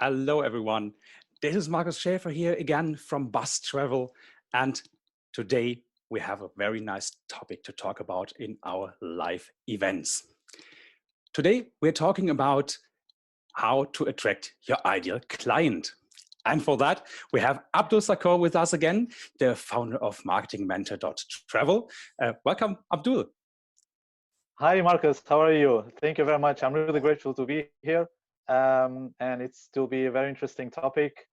Hello, everyone. This is Marcus Schäfer here again from BUZZ.travel. And today we have a very nice topic to talk about in our live events. Today, we're talking about how to attract your ideal client. And for that, we have Abdul Sacoor with us again, the founder of marketingmentor.travel. Welcome, Abdul. Hi, Marcus. How are you? Thank you very much. I'm really grateful to be here. And it's to be a very interesting topic.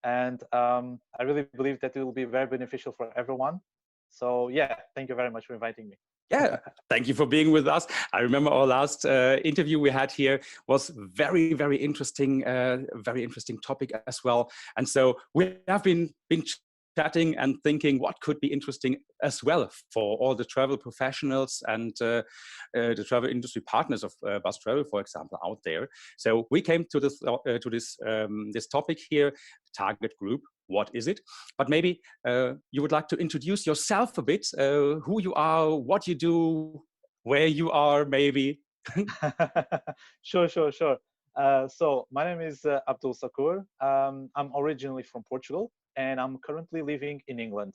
And I really believe that it will be very beneficial for everyone. So yeah, thank you very much for inviting me. Yeah, thank you for being with us. I remember our last interview we had here was very, very interesting topic as well. And so we have been chatting and thinking what could be interesting as well for all the travel professionals and the travel industry partners of BUZZ.travel, for example, out there. So we came to this topic here, target group. What is it? But maybe you would like to introduce yourself a bit, who you are, what you do, where you are, maybe. Sure. So my name is Abdul Sacoor. I'm originally from Portugal, and I'm currently living in England,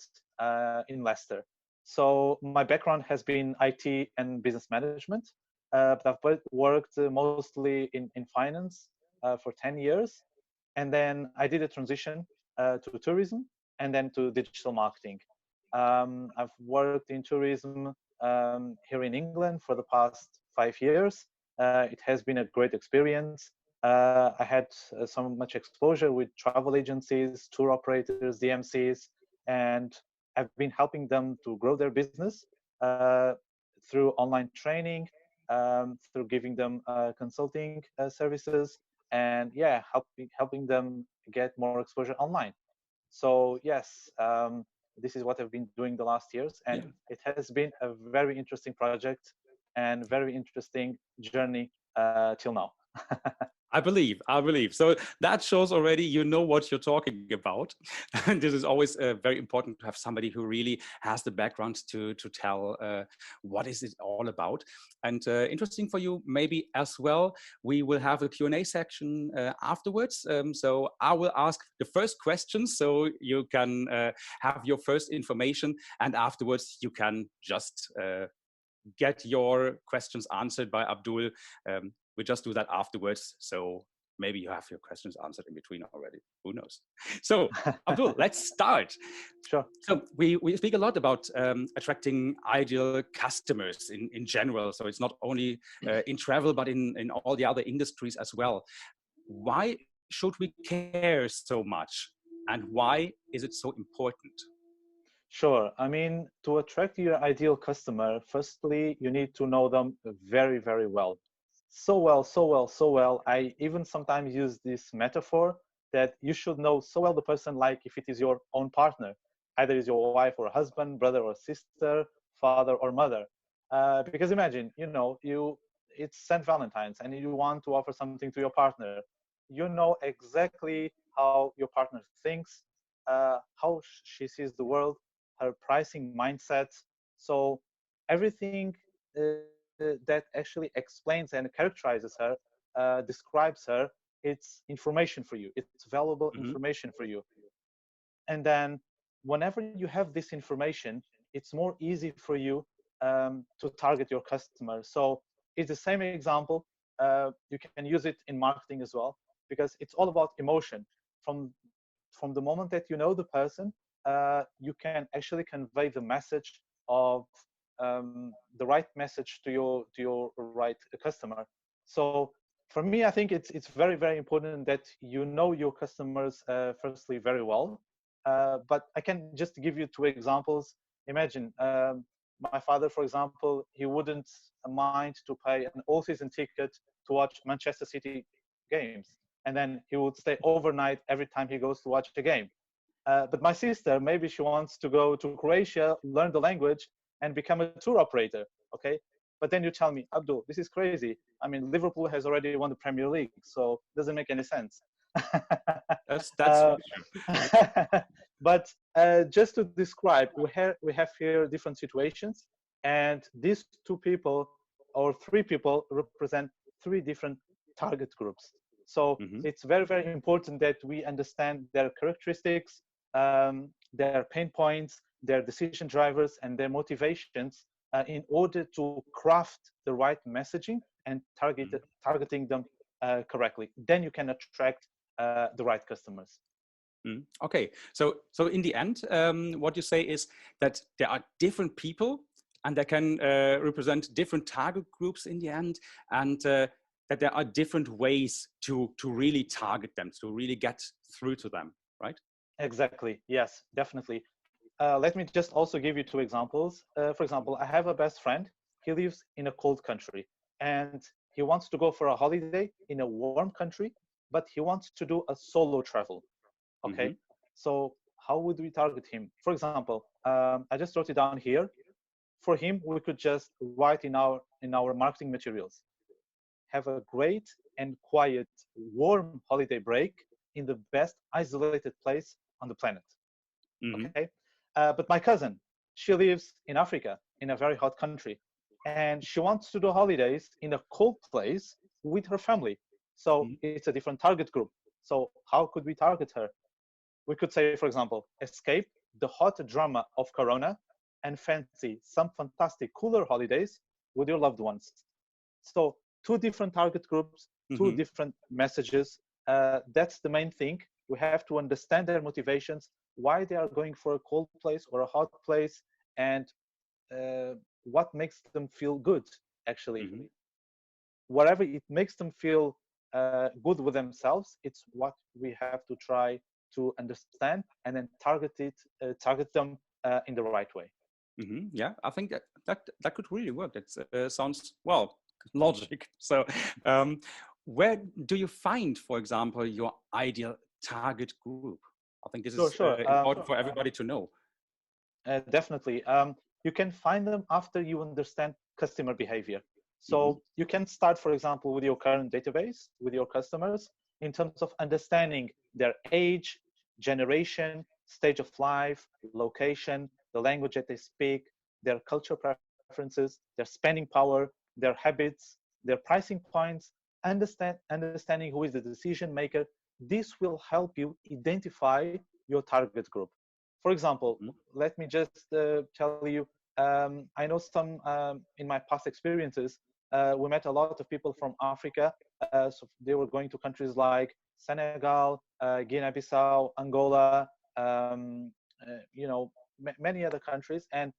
in Leicester. So my background has been IT and business management. But I've worked mostly in finance for 10 years. And then I did a transition to tourism and then to digital marketing. I've worked in tourism here in England for the past 5 years. It has been a great experience. I had so much exposure with travel agencies, tour operators, DMCs, and I've been helping them to grow their business through online training, through giving them consulting services, and yeah, helping them get more exposure online. So yes, this is what I've been doing the last years, and it has been a very interesting project and very interesting journey till now. I believe. So that shows already you know what you're talking about. And this is always very important to have somebody who really has the background to tell what is it all about. And interesting for you maybe as well, we will have a Q&A section afterwards. So I will ask the first questions so you can have your first information, and afterwards you can just get your questions answered by Abdul. We just do that afterwards, so maybe you have your questions answered in between already. Who knows? So, Abdul, let's start. Sure. So we speak a lot about attracting ideal customers in general. So it's not only in travel, but in all the other industries as well. Why should we care so much? And why is it so important? Sure. I mean, to attract your ideal customer, firstly, you need to know them very, very well. So well. I even sometimes use this metaphor that you should know so well the person like if it is your own partner, either is your wife or husband, brother or sister, father or mother. Because imagine, it's St. Valentine's and you want to offer something to your partner. You know exactly how your partner thinks, how she sees the world, her pricing mindset. So everything that actually explains and characterizes her, describes her, it's information for you. It's valuable information for you. And then whenever you have this information, it's more easy for you to target your customer. So it's the same example. You can use it in marketing as well, because it's all about emotion. From the moment that you know the person, you can actually convey the message of the right message to your right customer. So for me, I think it's very, very important that you know your customers firstly very well. But I can just give you two examples. Imagine my father, for example, he wouldn't mind to pay an all-season ticket to watch Manchester City games, and then he would stay overnight every time he goes to watch a game. But my sister, maybe she wants to go to Croatia, learn the language, and become a tour operator, okay? But then you tell me, Abdul, this is crazy. I mean, Liverpool has already won the Premier League, so it doesn't make any sense. That's But just to describe, we have here different situations, and these two people or three people represent three different target groups. So Hmm. it's very, very important that we understand their characteristics, their pain points, their decision drivers, and their motivations in order to craft the right messaging and targeting them correctly. Then you can attract the right customers. Okay, so in the end, what you say is that there are different people, and they can represent different target groups in the end, and that there are different ways to really target them, to really get through to them, right? Exactly. Yes, definitely. Let me just also give you two examples. For example, I have a best friend. He lives in a cold country, and he wants to go for a holiday in a warm country, but he wants to do a solo travel. Okay, Mm-hmm. so how would we target him? For example, I just wrote it down here. For him, we could just write in our marketing materials: have a great and quiet, warm holiday break in the best isolated place on the planet. Mm-hmm. Okay, but my cousin, she lives in Africa, in a very hot country, and she wants to do holidays in a cold place with her family. So it's a different target group. So how could we target her? We could say, for example, escape the hot drama of Corona and fancy some fantastic cooler holidays with your loved ones. So two different target groups, two Mm-hmm. different messages. That's the main thing. We have to understand their motivations, why they are going for a cold place or a hot place, and what makes them feel good, actually. Mm-hmm. Whatever it makes them feel good with themselves, it's what we have to try to understand and then target them in the right way. Mm-hmm. Yeah, I think that could really work. That sounds, well, logic. So, where do you find, for example, your ideal target group? I think this Sure, is sure. important for everybody to know. Definitely. You can find them after you understand customer behavior. Mm-hmm. So you can start, for example, with your current database, with your customers, in terms of understanding their age, generation, stage of life, location, the language that they speak, their cultural preferences, their spending power, their habits, their pricing points, understanding who is the decision maker. This will help you identify your target group. For example, Mm-hmm. let me just tell you, I know some in my past experiences, we met a lot of people from Africa. So they were going to countries like Senegal, Guinea-Bissau, Angola, you know, many other countries. And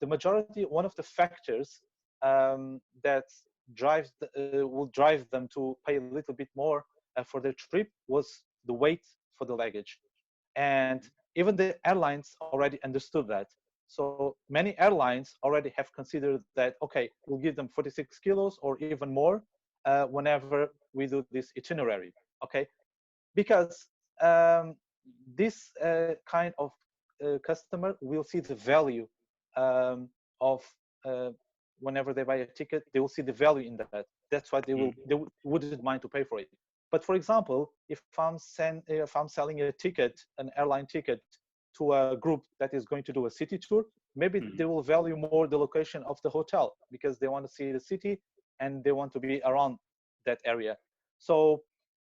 the majority, one of the factors that will drive them to pay a little bit more for their trip was the weight for the luggage. And even the airlines already understood that. So many airlines already have considered that, okay, we'll give them 46 kilos or even more whenever we do this itinerary, okay? Because this kind of customer will see the value of whenever they buy a ticket, they will see the value in that. That's why they wouldn't mind to pay for it. But for example, if I'm selling a ticket, an airline ticket, to a group that is going to do a city tour, maybe Mm-hmm. they will value more the location of the hotel because they want to see the city and they want to be around that area. So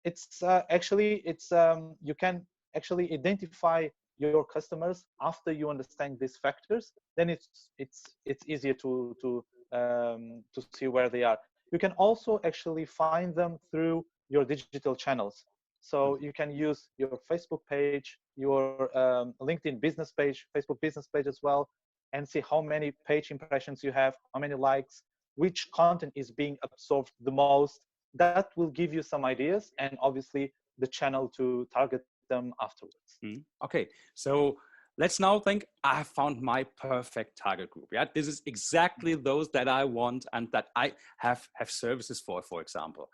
it's you can actually identify your customers after you understand these factors. Then it's easier to see where they are. You can also actually find them through your digital channels. So you can use your Facebook page, your LinkedIn business page, Facebook business page as well, and see how many page impressions you have, how many likes, which content is being absorbed the most. That will give you some ideas and obviously the channel to target them afterwards. Okay, so let's now think I have found my perfect target group. Yeah, this is exactly those that I want and that I have services for example.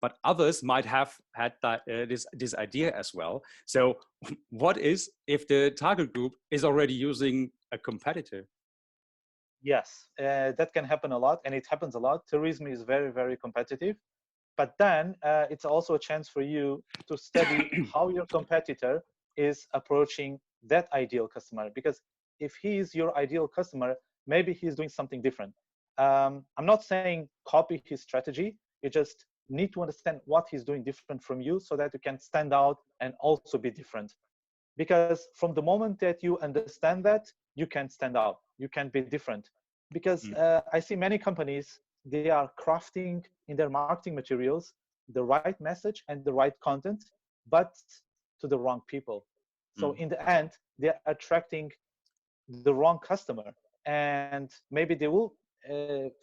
But others might have had that, this idea as well. So what is if the target group is already using a competitor? Yes, that can happen a lot, and it happens a lot. Tourism is very, very competitive. But then it's also a chance for you to study how your competitor is approaching that ideal customer. Because if he is your ideal customer, maybe he's doing something different. I'm not saying copy his strategy. You just need to understand what he's doing different from you so that you can stand out and also be different. Because from the moment that you understand that, you can stand out, you can be different. Because I see many companies, they are crafting in their marketing materials the right message and the right content, but to the wrong people. So in the end, they're attracting the wrong customer, and maybe they will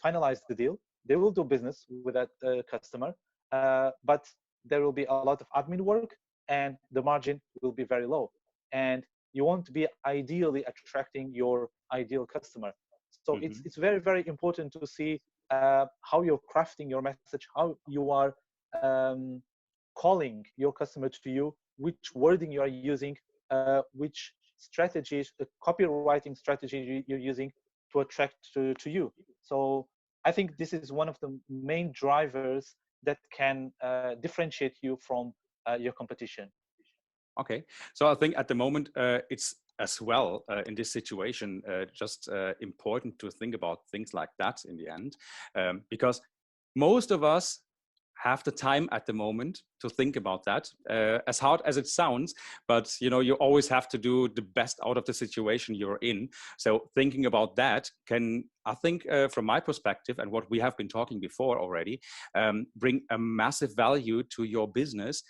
finalize the deal, they will do business with that customer, but there will be a lot of admin work and the margin will be very low, and you won't be ideally attracting your ideal customer. So it's very, very important to see how you're crafting your message, how you are calling your customer to you, which wording you are using, which strategies, the copywriting strategy you're using to attract to you. So I think this is one of the main drivers that can differentiate you from your competition. Okay, so I think at the moment it's as well in this situation just important to think about things like that in the end, because most of us have the time at the moment to think about that, as hard as it sounds, but you know, you always have to do the best out of the situation you're in. So thinking about that can, I think from my perspective and what we have been talking before already, bring a massive value to your business,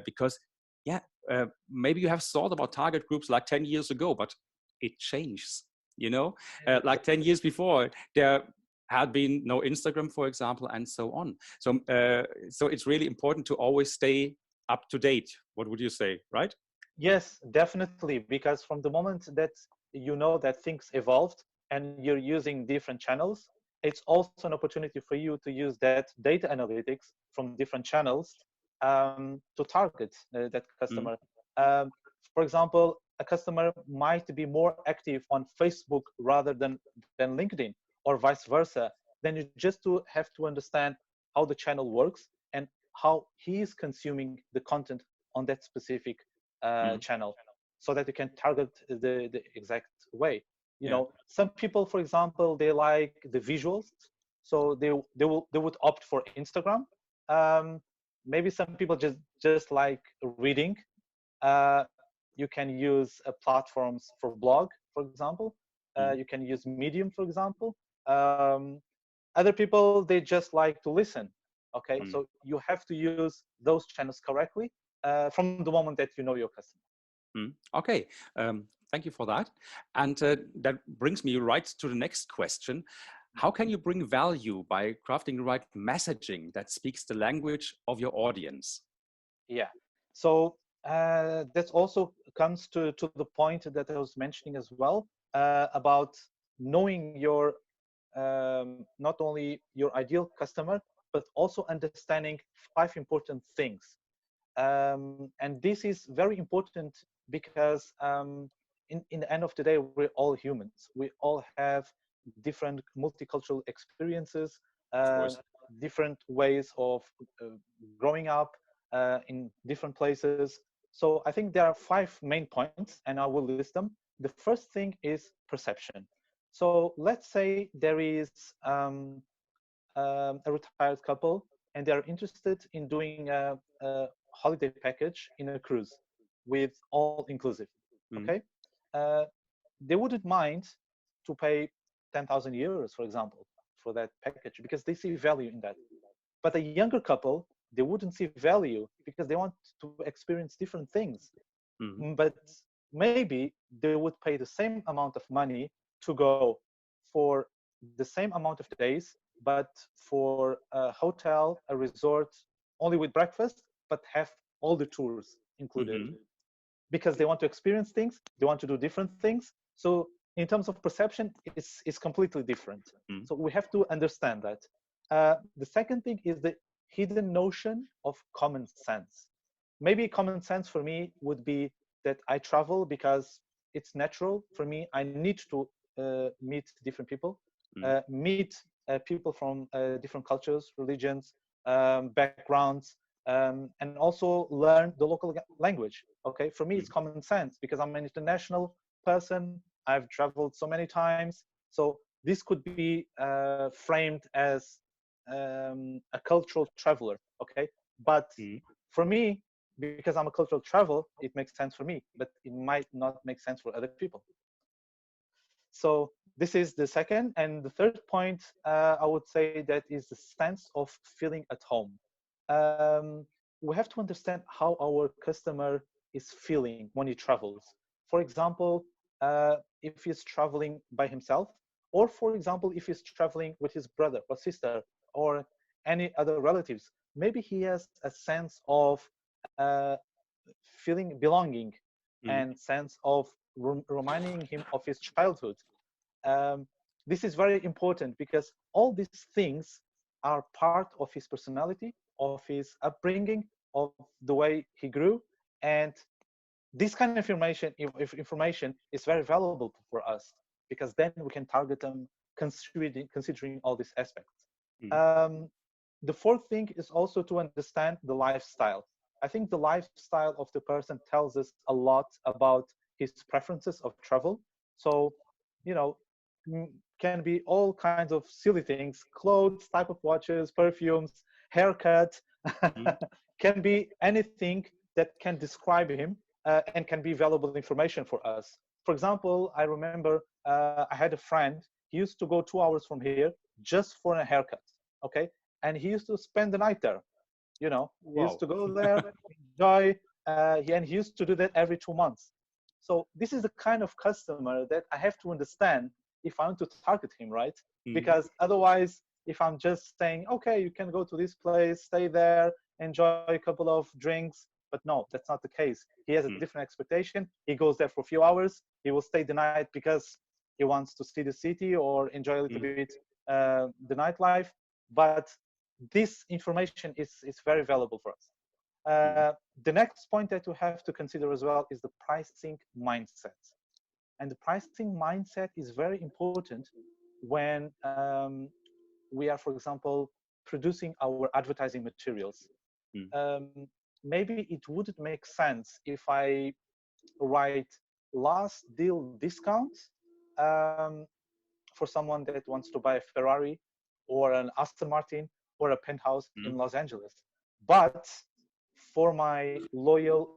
because yeah, maybe you have thought about target groups like 10 years ago, but it changes, you know, like 10 years before there had been no Instagram, for example, and so on. So, so it's really important to always stay up to date. What would you say, right? Yes, definitely. Because from the moment that you know that things evolved and you're using different channels, it's also an opportunity for you to use that data analytics from different channels to target that customer. For example, a customer might be more active on Facebook rather than LinkedIn, or vice versa. Then you just have to understand how the channel works and how he is consuming the content on that specific channel, so that you can target the exact way. You know, some people, for example, they like the visuals, so they would opt for Instagram. Maybe some people just like reading. You can use platforms for blog, for example. You can use Medium, for example. Other people, they just like to listen. Okay, so you have to use those channels correctly from the moment that you know your customer. Okay, thank you for that. And that brings me right to the next question. How can you bring value by crafting the right messaging that speaks the language of your audience? Yeah, so that also comes to the point that I was mentioning as well, about knowing your not only your ideal customer, but also understanding 5 important things. And this is very important because in the end of the day, we're all humans. We all have different multicultural experiences, different ways of growing up in different places. So I think there are 5 main points, and I will list them. The first thing is perception. So let's say there is a retired couple and they're interested in doing a holiday package in a cruise with all inclusive. Okay, they wouldn't mind to pay 10,000 euros, for example, for that package because they see value in that. But a younger couple, they wouldn't see value because they want to experience different things. But maybe they would pay the same amount of money to go for the same amount of days, but for a hotel, a resort, only with breakfast, but have all the tours included. Because they want to experience things, they want to do different things. So in terms of perception, it's completely different. So we have to understand that. The second thing is the hidden notion of common sense. Maybe common sense for me would be that I travel because it's natural for me. I need to meet different people, meet people from different cultures, religions, backgrounds, and also learn the local language. Okay, for me it's common sense because I'm an international person. I've traveled so many times. So this could be framed as a cultural traveler, okay? But Mm. for me, because I'm a cultural traveler, it makes sense for me, but it might not make sense for other people. So this is the second. And the third point, I would say that is the sense of feeling at home. Um, we have to understand how our customer is feeling when he travels. For example, if he's traveling by himself, or for example, if he's traveling with his brother or sister or any other relatives, maybe he has a sense of uh, feeling belonging Mm. and sense of reminding him of his childhood. um, this is very important because all these things are part of his personality, of his upbringing, of the way he grew, and this kind of information, if information is very valuable for us, because then we can target them considering all these aspects. Mm. Um, the fourth thing is also to understand the lifestyle. I think the lifestyle of the person tells us a lot about his preferences of travel. So, you know, can be all kinds of silly things: clothes, type of watches, perfumes, haircut. Mm. Can be anything that can describe him and can be valuable information for us. For example, I remember I had a friend. He used to go 2 hours from here just for a haircut. Okay, and he used to spend the night there. You know, he used Wow. to go there, enjoy, and he used to do that every 2 months. So this is the kind of customer that I have to understand if I want to target him, right? Mm. Because otherwise, if I'm just saying, okay, you can go to this place, stay there, enjoy a couple of drinks, but no, that's not the case. He has a Mm. different expectation. He goes there for a few hours. He will stay the night because he wants to see the city or enjoy a little Mm. bit the nightlife. But this information is very valuable for us. Mm. The next point that we have to consider as well is the pricing mindset. And the pricing mindset is very important when we are, for example, producing our advertising materials. Mm. Um, maybe it wouldn't make sense if I write last deal discount um, for someone that wants to buy a Ferrari or an Aston Martin or a penthouse in Mm. Los Angeles. But for my loyal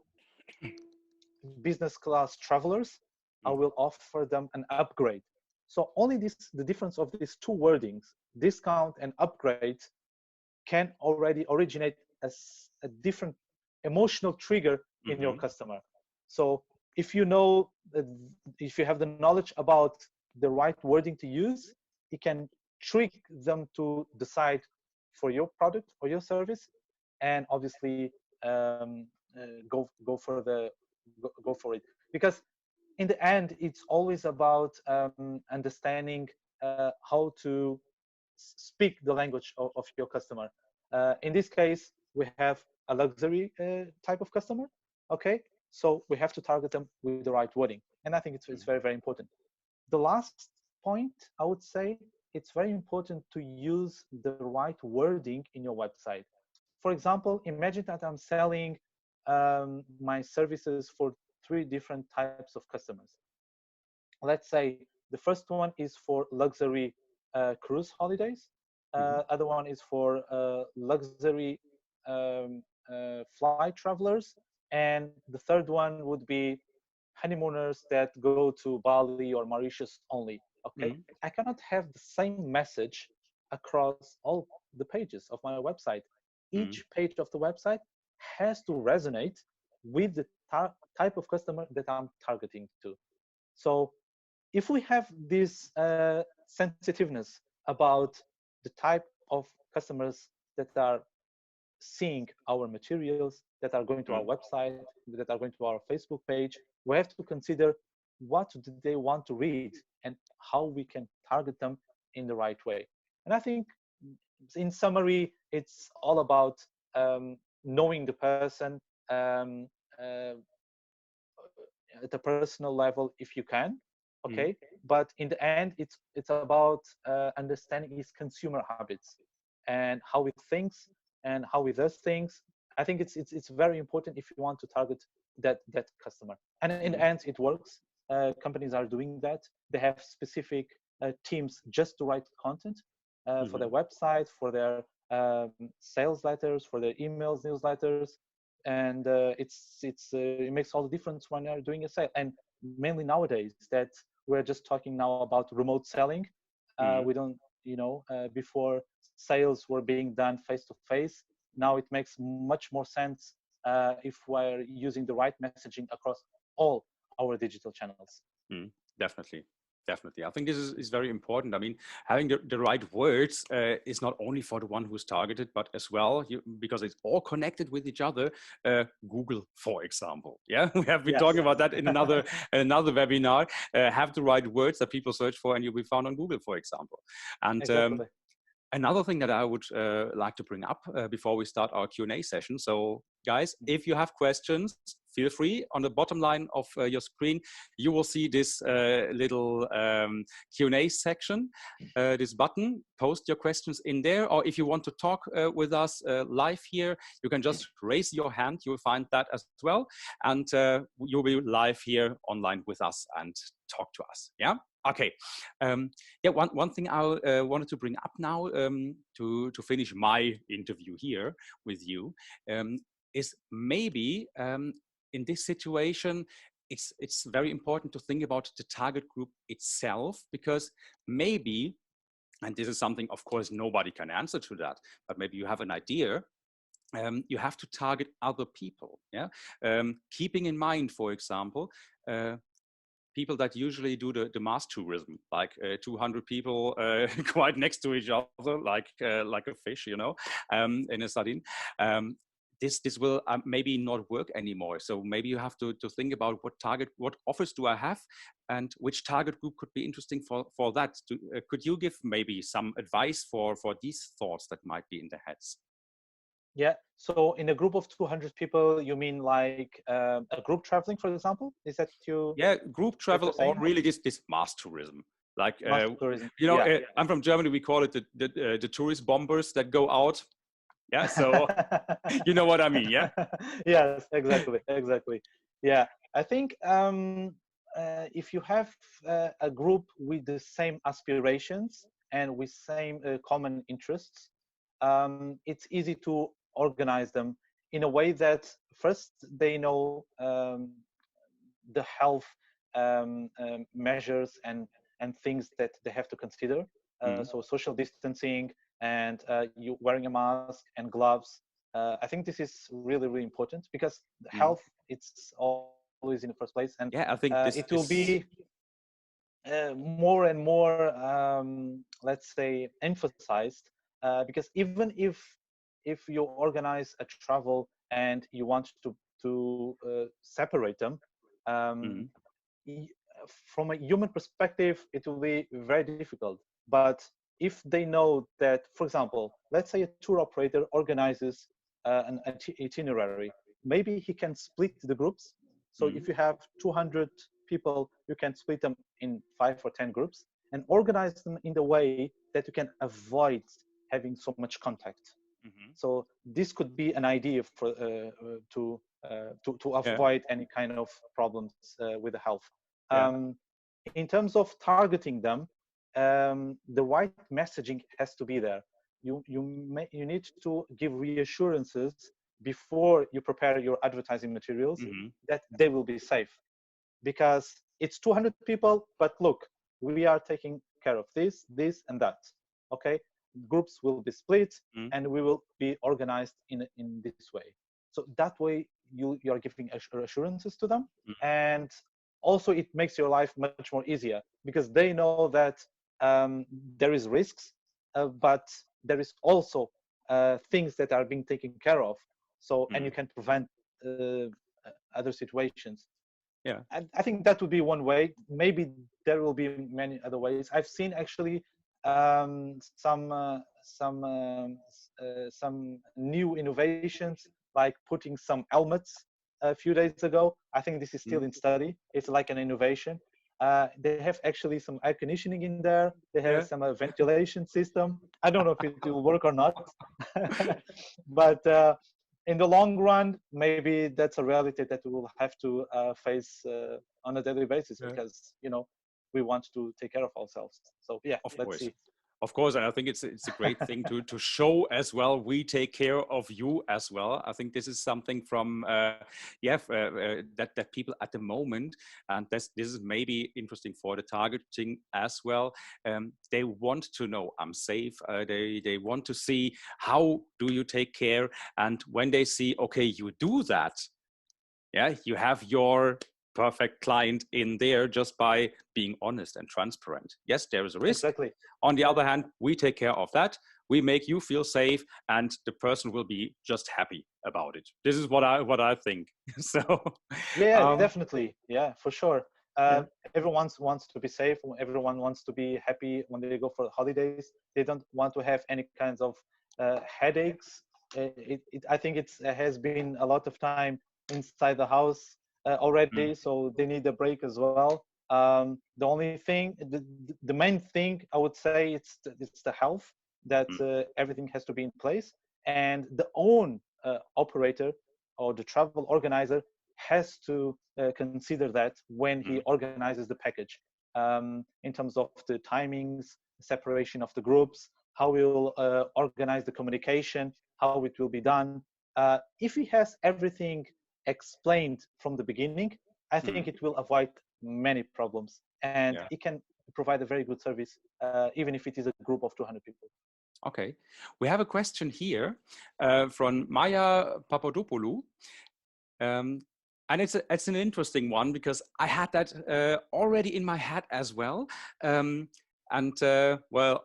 business class travelers, I Mm. will offer them an upgrade. So only the difference of these two wordings, discount and upgrade, can already originate as a different emotional trigger in your Mhm. customer. So if you know that, if you have the knowledge about the right wording to use, it can trick them to decide for your product or your service, and obviously go for go for it. Because in the end, it's always about understanding how to speak the language of your customer. In this case, we have a luxury type of customer. Okay, so we have to target them with the right wording, and I think it's Mm. very, very important. The last point, I would say, it's very important to use the right wording in your website. For example, imagine that I'm selling my services for 3 different types of customers. Let's say the first one is for luxury cruise holidays. Mhm. Other one is for luxury flight travelers, and the third one would be honeymooners that go to Bali or Mauritius only. Okay, Mhm. I cannot have the same message across all the pages of my website. Mhm. Each page of the website has to resonate with the type of customer that I'm targeting to. So if we have this sensitiveness about the type of customers that are seeing our materials, that are going to our Mhm. website, that are going to our Facebook page, we have to consider what do they want to read and how we can target them in the right way. And I think, in summary, it's all about knowing the person um, uh, at a personal level if you can, Mhm. okay, but in the end it's about understanding his consumer habits and how he thinks and how he does things. I think it's very important if you want to target that customer, and in the Mhm. end it works. Companies are doing that. They have specific teams just to write content, for their website, for their sales letters, for their emails, newsletters, and it makes all the difference when you're doing a sale. And mainly nowadays that we're just talking now about remote selling. We don't, before sales were being done face to face. Now it makes much more sense if we're using the right messaging across all our digital channels. Definitely. Definitely. I think this is very important. I mean, having the right words is not only for the one who's targeted, but as well, because it's all connected with each other. Google, for example. Yeah, we have been talking about that in another webinar. Have the right words that people search for and you'll be found on Google, for example. And exactly. Another thing that I would like to bring up before we start our Q&A session. So guys, if you have questions, feel free. On the bottom line of your screen, you will see this little Q&A section, this button. Post your questions in there. Or if you want to talk with us live here, you can just raise your hand. You will find that as well. And you'll be live here online with us and talk to us. Yeah. Okay. One thing I wanted to bring up now to finish my interview here with you is maybe in this situation, it's very important to think about the target group itself, because maybe, and this is something, of course, nobody can answer to that, but maybe you have an idea. You have to target other people. Yeah. Keeping in mind, for example, people that usually do the mass tourism, like 200 people quite next to each other, like a fish, in a sardine. This will maybe not work anymore. So maybe you have to think about what offers do I have, and which target group could be interesting for that. Could you give maybe some advice for these thoughts that might be in their heads? Yeah. So in a group of 200 people, you mean like a group traveling, for example? Is that you? Yeah, group travel, or really this mass tourism. Like mass tourism. I'm from Germany. We call it the tourist bombers that go out. Yeah, so you know what I mean, yeah? Yes, exactly. Yeah, I think if you have a group with the same aspirations and with same common interests, it's easy to organize them in a way that first they know the health measures and things that they have to consider. So social distancing and you wearing a mask and gloves. I think this is really important, because health, it's always in the first place, and yeah, I think it will be more and more, let's say, emphasized, because even if you organize a travel and you want to separate them, from a human perspective, it will be very difficult. But if they know that, for example, let's say a tour operator organizes an itinerary, maybe he can split the groups. So if you have 200 people, you can split them in 5 or 10 groups and organize them in the way that you can avoid having so much contact. So this could be an idea for to avoid any kind of problems with the health. In terms of targeting them, the right messaging has to be there. You need to give reassurances before you prepare your advertising materials that they will be safe, because it's 200 people, but look, we are taking care of this, and that. Okay, groups will be split and we will be organized in this way. So that way you are giving assurances to them, and also it makes your life much more easier, because they know that there is risks, but there is also things that are being taken care of. So and you can prevent other situations. Yeah, I think that would be one way. Maybe there will be many other ways. I've seen actually some new innovations, like putting some helmets a few days ago. I think this is still in study. It's like an innovation. They have actually some air conditioning in there. They have some ventilation system. I don't know if it will work or not, but in the long run, maybe that's a reality that we will have to face on a daily basis, because we want to take care of ourselves. So yeah, let's see. Of course, and I think it's a great thing to show as well. We take care of you as well. I think this is something from that people at the moment, and this is maybe interesting for the targeting as well. They want to know I'm safe. They want to see how do you take care, and when they see okay you do that, yeah, you have your perfect client in there just by being honest and transparent. Yes, there is a risk. Exactly. On the other hand, we take care of that. We make you feel safe, and the person will be just happy about it. This is what I think. So, Yeah, definitely. Yeah, for sure. yeah. Everyone wants to be safe. Everyone wants to be happy when they go for holidays. They don't want to have any kinds of headaches. I think it has been a lot of time inside the house already, so they need a break as well. The only thing, the main thing I would say, it's the health, that everything has to be in place, and the own operator or the travel organizer has to consider that when he organizes the package, in terms of the timings, separation of the groups, how we'll organize the communication, how it will be done. If he has everything explained from the beginning, I think it will avoid many problems, and it can provide a very good service, even if it is a group of 200 people. Okay, we have a question here from Maya Papadopoulou. And it's an interesting one, because I had that already in my head as well. Well,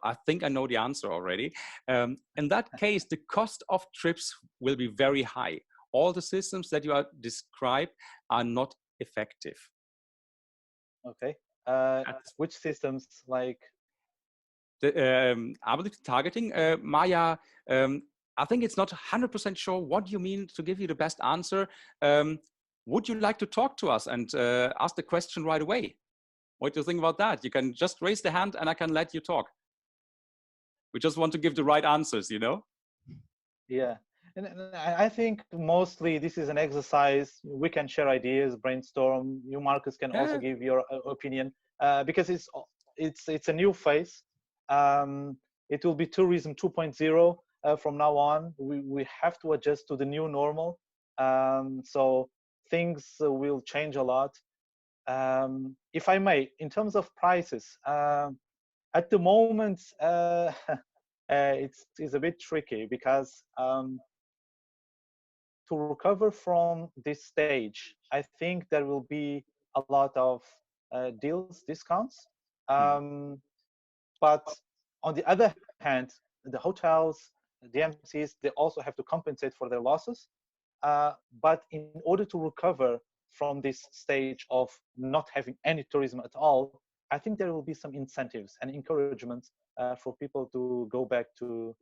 I think I know the answer already. In that case, the cost of trips will be very high. All the systems that you are described are not effective. Okay. Which systems, like? I believe targeting, Maya, I think it's not 100% sure what you mean to give you the best answer. Would you like to talk to us and ask the question right away? What do you think about that? You can just raise the hand and I can let you talk. We just want to give the right answers, you know? Yeah. And I think mostly this is an exercise. We can share ideas, brainstorm. You, Marcus, can also give your opinion, because it's a new phase. It will be tourism 2.0 from now on. We have to adjust to the new normal. So things will change a lot. If I may, in terms of prices, at the moment, it's a bit tricky, because to recover from this stage, I think there will be a lot of deals, discounts. But on the other hand, the hotels, the MCs, they also have to compensate for their losses. But in order to recover from this stage of not having any tourism at all, I think there will be some incentives and encouragements for people to go back to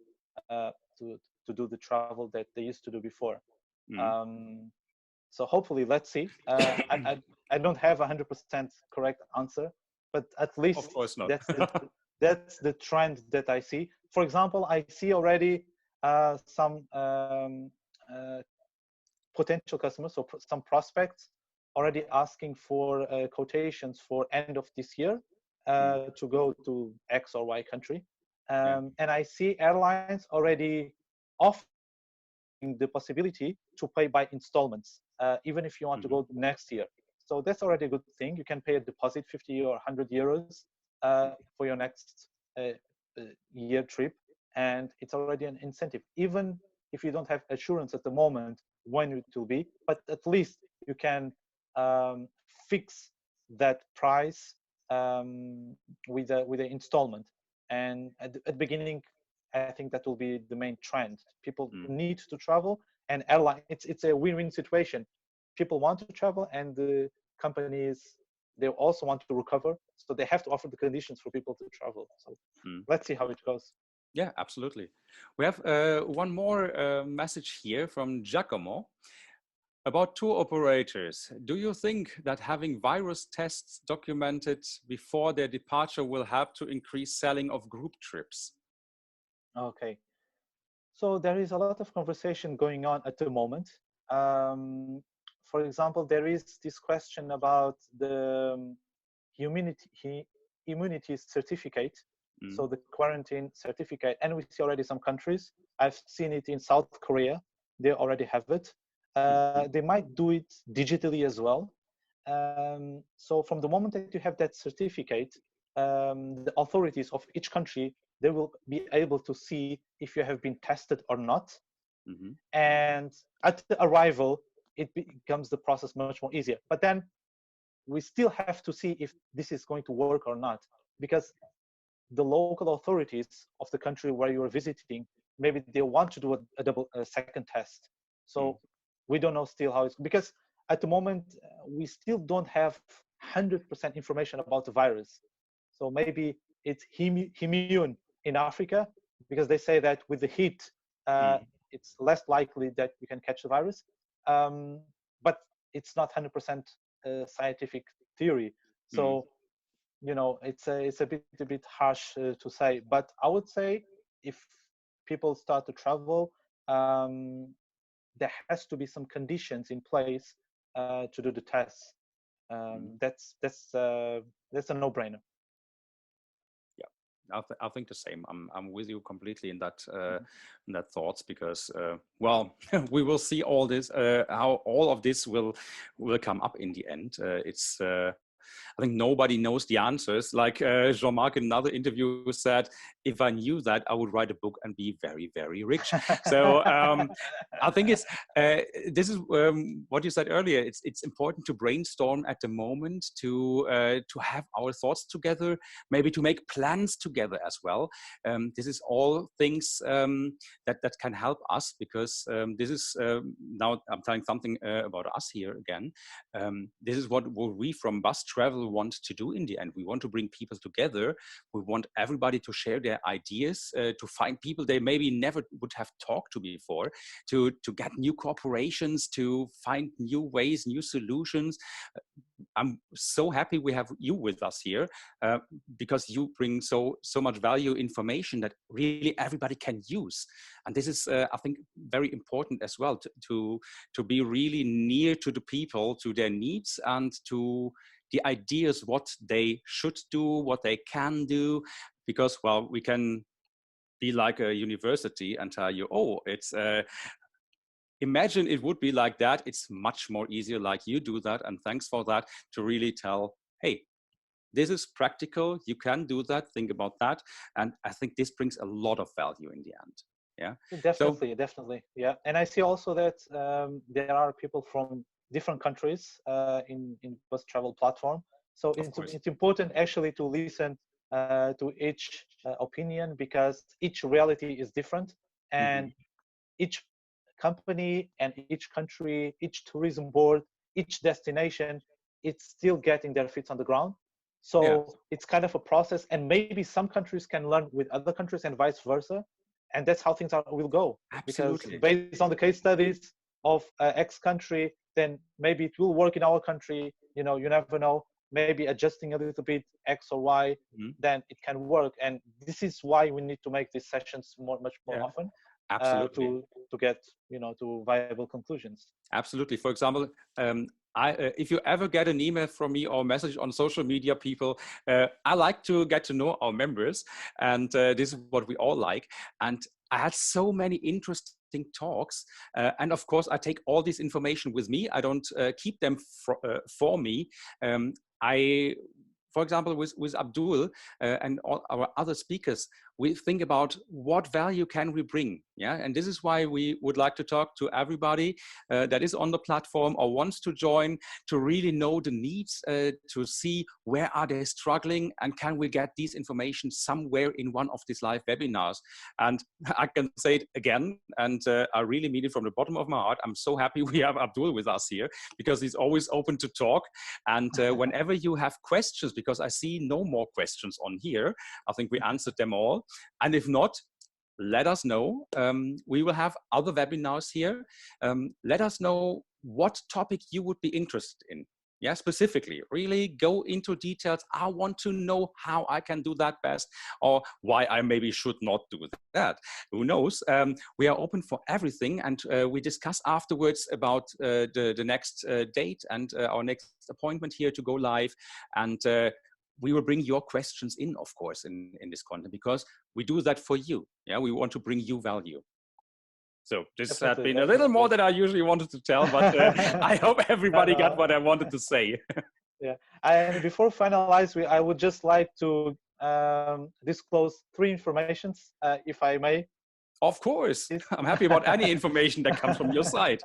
do the travel that they used to do before. So hopefully, let's see. I don't have 100% correct answer, but at least of course not. that's the trend that I see. For example, I see already some potential customers, so some prospects, already asking for quotations for end of this year to go to X or Y country. And I see airlines already offering the possibility to pay by installments, even if you want to go next year. So that's already a good thing. You can pay a deposit, 50 or 100 euros for your next year trip. And it's already an incentive, even if you don't have assurance at the moment when it will be, but at least you can fix that price with the installment. And at the beginning, I think that will be the main trend. People need to travel, and airline, it's a win-win situation. People want to travel, and the companies, they also want to recover, so they have to offer the conditions for people to travel. So let's see how it goes. Yeah, absolutely. We have one more message here from Giacomo about tour operators. Do you think that having virus tests documented before their departure will help to increase selling of group trips? Okay, so there is a lot of conversation going on at the moment. For example, there is this question about the immunity certificate So the quarantine certificate, and we see already some countries, I've seen it in South Korea, they already have it. They might do it digitally as well. So from the moment that you have that certificate, the authorities of each country, they will be able to see if you have been tested or not. And at the arrival, it becomes the process much more easier. But then we still have to see if this is going to work or not, because the local authorities of the country where you are visiting, maybe they want to do a second test. So we don't know still how it's, because at the moment we still don't have 100% information about the virus. So maybe it's immune in Africa, because they say that with the heat, it's less likely that you can catch the virus. But it's not 100% scientific theory. So, you know, it's a bit harsh to say. But I would say if people start to travel, there has to be some conditions in place to do the tests. That's a no-brainer. I think the same. I'm with you completely in that thoughts, because well, we will see all this, how all of this will come up in the end. It's I think nobody knows the answers. Like Jean-Marc in another interview said, if I knew that, I would write a book and be very, very rich. So I think it's this is what you said earlier. It's important to brainstorm at the moment, to have our thoughts together, maybe to make plans together as well. This is all things that can help us, because this is now I'm telling something about us here again. This is what we from BUZZ.travel want to do in the end. We want to bring people together. We want everybody to share their ideas, to find people they maybe never would have talked to before, to get new corporations, to find new ways, new solutions. I'm so happy we have you with us here, because you bring so much value information that really everybody can use. And this is, I think, very important as well, to be really near to the people, to their needs, and to the ideas, what they should do, what they can do. Because, well, we can be like a university and tell you, oh, it's imagine it would be like that. It's much more easier, like you do that, and thanks for that, to really tell, hey, this is practical, you can do that, think about that. And I think this brings a lot of value in the end. Yeah, definitely. Definitely. Yeah. And I see also that there are people from different countries in BUZZ.travel platform. So it's important actually to listen to each opinion, because each reality is different, and each company and each country, each tourism board, each destination, it's still getting their feet on the ground. So it's kind of a process, and maybe some countries can learn with other countries and vice versa. And that's how things will go. Absolutely. Because based on the case studies of X country, then maybe it will work in our country. You know, you never know. Maybe adjusting a little bit X or Y, then it can work. And this is why we need to make these sessions much more often. Absolutely. To get, you know, to viable conclusions. Absolutely. For example, if you ever get an email from me or message on social media, people, I like to get to know our members, and this is what we all like. And I had so many interesting talks, and of course, I take all this information with me. I don't keep them for me. For example, with Abdul and all our other speakers, we think about what value can we bring, yeah? And this is why we would like to talk to everybody that is on the platform or wants to join, to really know the needs, to see where are they struggling, and can we get these information somewhere in one of these live webinars. And I can say it again, and I really mean it from the bottom of my heart. I'm so happy we have Abdul with us here, because he's always open to talk. And whenever you have questions, because I see no more questions on here, I think we answered them all. And if not, let us know. We will have other webinars here. Let us know what topic you would be interested in. Yeah, specifically, really go into details. I want to know how I can do that best, or why I maybe should not do that. Who knows? We are open for everything, and we discuss afterwards about the next date and our next appointment here to go live. And we will bring your questions in, of course, in this content, because we do that for you. Yeah, we want to bring you value. So this had been a little more than I usually wanted to tell, but I hope everybody got what I wanted to say. Yeah, and before finalize, I would just like to disclose 3 informations, if I may. Of course, I'm happy about any information that comes from your side.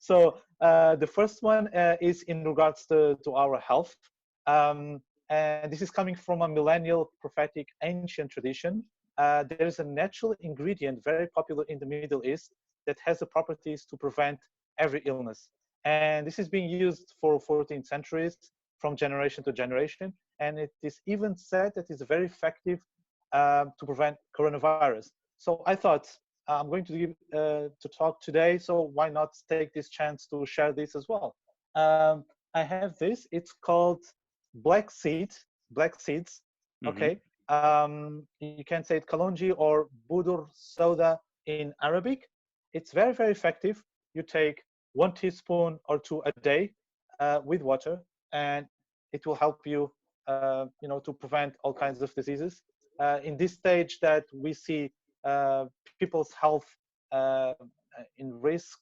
So the first one is in regards to our health. And this is coming from a millennial prophetic ancient tradition. There is a natural ingredient very popular in the Middle East that has the properties to prevent every illness. And this is being used for 14 centuries from generation to generation. And it is even said that it's very effective to prevent coronavirus. So I thought I'm going to talk today, so why not take this chance to share this as well. I have this, it's called black seeds, okay. You can say it kalonji or budur soda in Arabic. It's very, very effective. You take 1 teaspoon or 2 a day with water, and it will help you, to prevent all kinds of diseases. In this stage that we see people's health in risk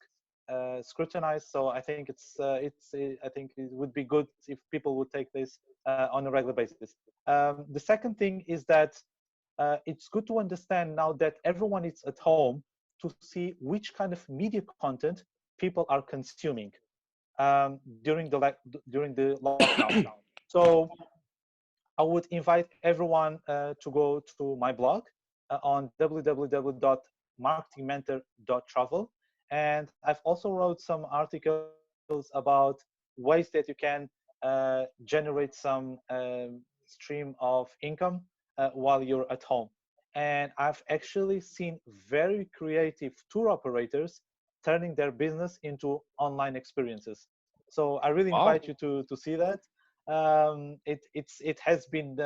scrutinized, so I think I think it would be good if people would take this on a regular basis. The second thing is that it's good to understand now that everyone is at home to see which kind of media content people are consuming during the lockdown. So I would invite everyone to go to my blog on www.marketingmentor.travel, and I've also wrote some articles about ways that you can generate some stream of income while you're at home. And I've actually seen very creative tour operators turning their business into online experiences. So I really invite you to see that. It has been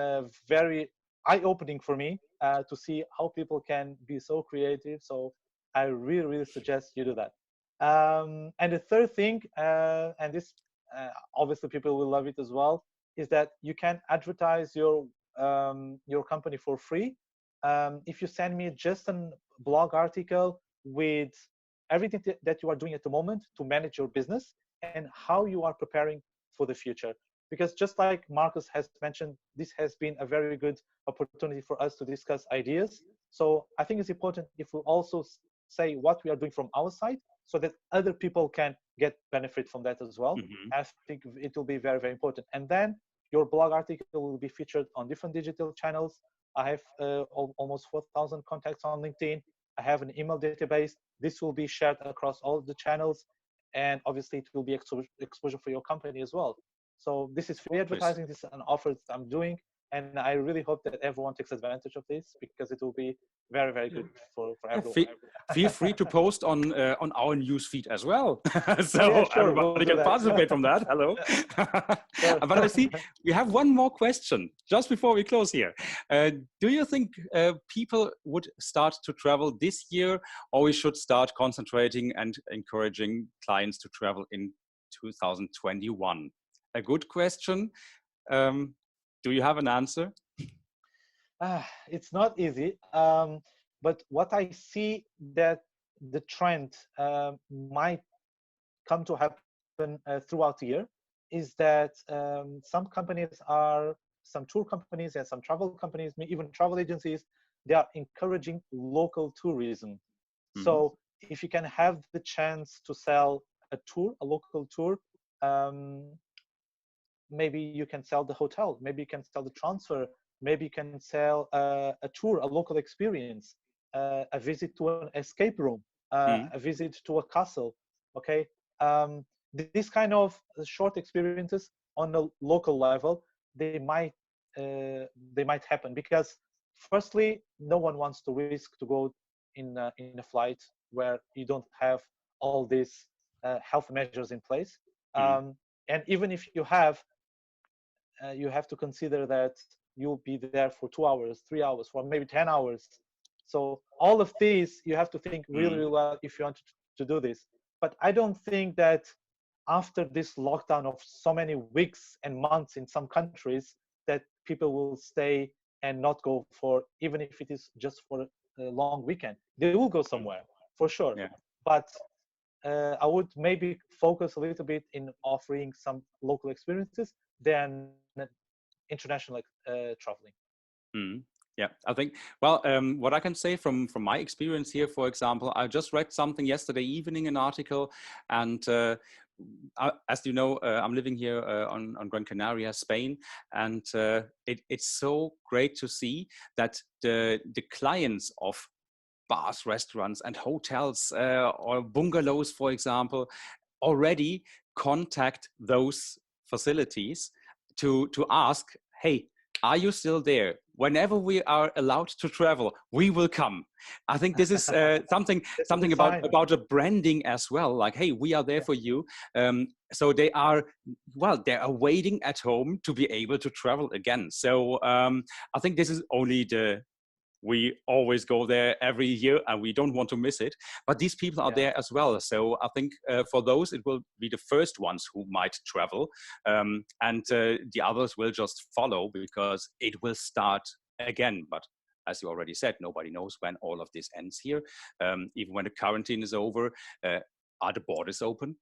very eye-opening for me to see how people can be so creative. So I really, really suggest you do that. And the third thing, and this obviously people will love it as well, is that you can advertise your company for free. If you send me just a blog article with everything that you are doing at the moment to manage your business and how you are preparing for the future. Because just like Marcus has mentioned, this has been a very good opportunity for us to discuss ideas. So I think it's important if we also say what we are doing from our side so that other people can get benefit from that as well. I think it will be very, very important. And then your blog article will be featured on different digital channels. I have almost 4,000 contacts on LinkedIn. I have an email database. This will be shared across all the channels. And obviously it will be exposure for your company as well. So this is free advertising. This is an offer that I'm doing. And I really hope that everyone takes advantage of this because it will be very, very good for everyone. Feel free to post on our news feed as well. So everybody can participate from that. Hello. But I see we have one more question just before we close here. Do you think people would start to travel this year, or we should start concentrating and encouraging clients to travel in 2021? A good question. Do you have an answer? It's not easy, but what I see that the trend might come to happen throughout the year is that some tour companies and some travel companies, even travel agencies, they are encouraging local tourism. So if you can have the chance to sell a local tour, maybe you can sell the hotel, maybe you can sell the transfer, maybe you can sell a tour, a local experience, a visit to an escape room, a visit to a castle, okay? These kind of short experiences on a local level, they might happen because firstly, no one wants to risk to go in a flight where you don't have all these health measures in place. And even if you have to consider that you'll be there for 2 hours, 3 hours, or maybe 10 hours. So all of these, you have to think really, really well if you want to do this. But I don't think that after this lockdown of so many weeks and months in some countries, that people will stay and not go for, even if it is just for a long weekend, they will go somewhere for sure. Yeah. But I would maybe focus a little bit in offering some local experiences than international traveling. Mm. Yeah, I think, well, what I can say from my experience here, for example, I just read something yesterday evening, an article, and as you know, I'm living here on Gran Canaria, Spain, and it's so great to see that the clients of bars, restaurants, and hotels or bungalows, for example, already contact those facilities to ask, hey, are you still there? Whenever we are allowed to travel, we will come. I think this is something about a branding as well. Like, hey, we are there for you. So they are waiting at home to be able to travel again. So I think this is only we always go there every year and we don't want to miss it. But these people are there as well. So I think for those, it will be the first ones who might travel. And the others will just follow because it will start again. But as you already said, nobody knows when all of this ends here. Even when the quarantine is over, are the borders open?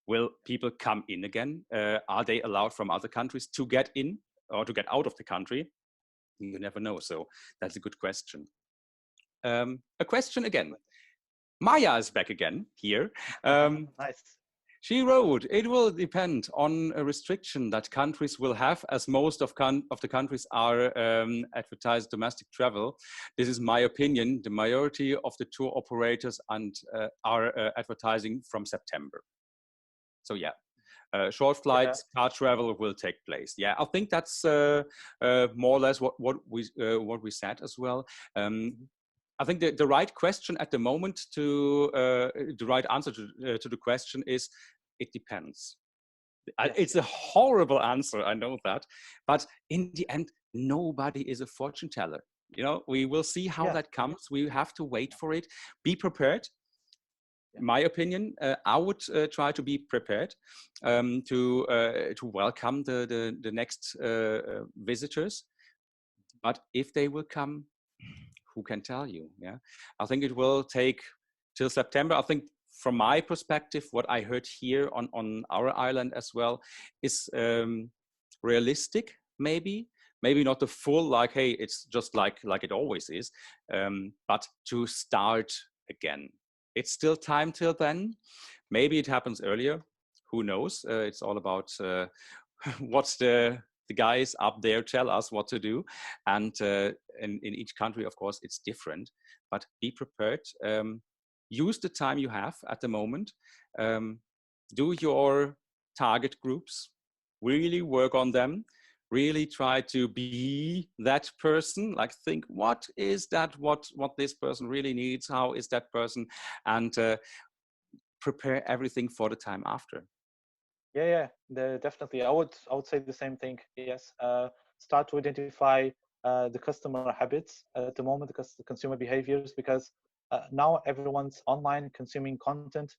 Will people come in again? Are they allowed from other countries to get in or to get out of the country? You never know. So that's a good question. A question again. Maya is back again here. Nice. She wrote, it will depend on a restriction that countries will have, as most of the countries are advertised domestic travel. This is my opinion. The majority of the tour operators are advertising from September. So yeah. Short flights, car travel will take place. Yeah, I think that's more or less what we said as well. I think the right question at the moment the right answer to the question is, it depends. It's a horrible answer, I know that, but in the end, nobody is a fortune teller. You know, we will see how that comes. We have to wait for it. Be prepared. My opinion, I would try to be prepared to welcome the next visitors. But if they will come, who can tell you? Yeah, I think it will take till September. I think from my perspective, what I heard here on our island as well is realistic. Maybe not the full, like, hey, it's just like it always is, but to start again. It's still time till then. Maybe it happens earlier. Who knows? It's all about what the guys up there tell us what to do. And in each country, of course, it's different. But be prepared. Use the time you have at the moment. Do your target groups. Really work on them. Really try to be that person, like think, what is that, what this person really needs? How is that person? And prepare everything for the time after. Yeah, definitely. I would say the same thing. Yes. Start to identify the customer habits at the moment, the consumer behaviors, because now everyone's online consuming content.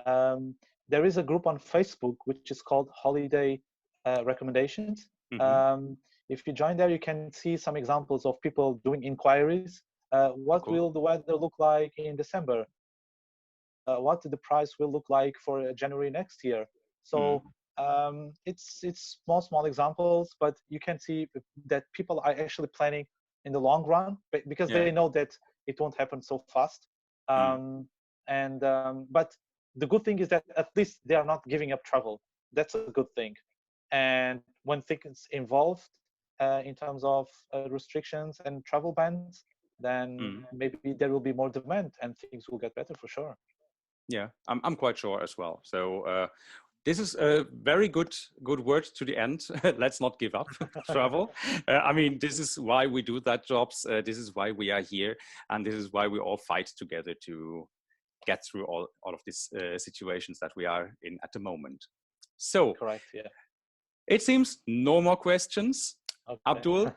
There is a group on Facebook which is called Holiday Recommendations. If you join there, you can see some examples of people doing inquiries. What will the weather look like in December? What the price will look like for January next year? So it's small examples, but you can see that people are actually planning in the long run because they know that it won't happen so fast. But the good thing is that at least they are not giving up travel. That's a good thing. And when things involved in terms of restrictions and travel bans, then maybe there will be more demand and things will get better for sure. Yeah, I'm quite sure as well. So this is a very good word to the end. Let's not give up travel. I mean, this is why we do that jobs. This is why we are here. And this is why we all fight together to get through all of these situations that we are in at the moment. So correct, yeah. It seems no more questions. Okay. Abdul,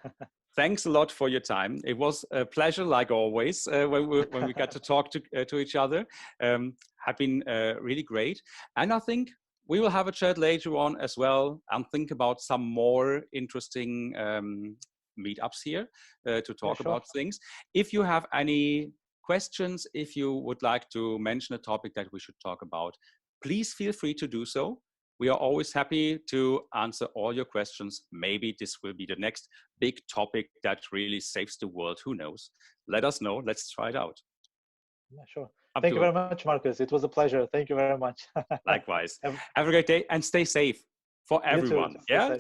thanks a lot for your time. It was a pleasure, like always, when we got to talk to each other. Had been really great. And I think we will have a chat later on as well and think about some more interesting meetups here to talk about things. If you have any questions, if you would like to mention a topic that we should talk about, please feel free to do so. We are always happy to answer all your questions. Maybe this will be the next big topic that really saves the world. Who knows? Let us know. Let's try it out. Yeah, sure. Thank you very much, Marcus. It was a pleasure. Thank you very much. Likewise. Have a great day and stay safe for everyone. Yeah.